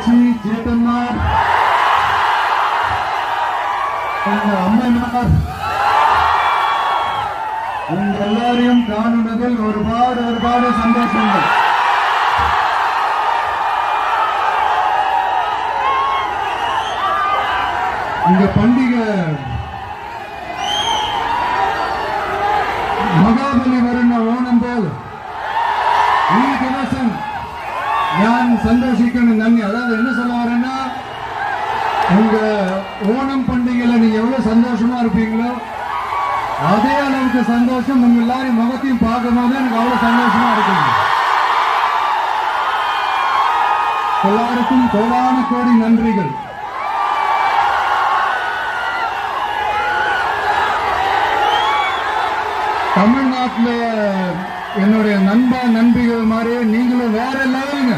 தங்கச்சி ஜேட்டன்மார், எங்க அம்மன்மார், உங்க எல்லாரையும் காணுனதில் ஒருபாடு சந்தோஷங்கள். இந்த பண்டிகை മഹാബലി വരുന്ന ഓണം പോൽ ഈ ദിവസം ഞാൻ സന്തോഷിക്കണം. നന്ദി. அதாவது என்ன சொல்ல வரேன்னா, உங்க ஓணம் பண்டிகையில நீங்க எவ்வளவு சந்தோஷமா இருப்பீங்களோ அதே அளவுக்கு சந்தோஷம் உங்க எல்லாரும் முகத்தையும் பார்க்கும்போது எனக்கு அவ்வளவு சந்தோஷமா இருக்குங்க. எல்லாருக்கும் கோடான கோடி நன்றிகள். தமிழ்நாட்டில் என்னுடைய நண்பா நண்பிகள் மாதிரியே நீங்களும் வேற லெவலுங்க.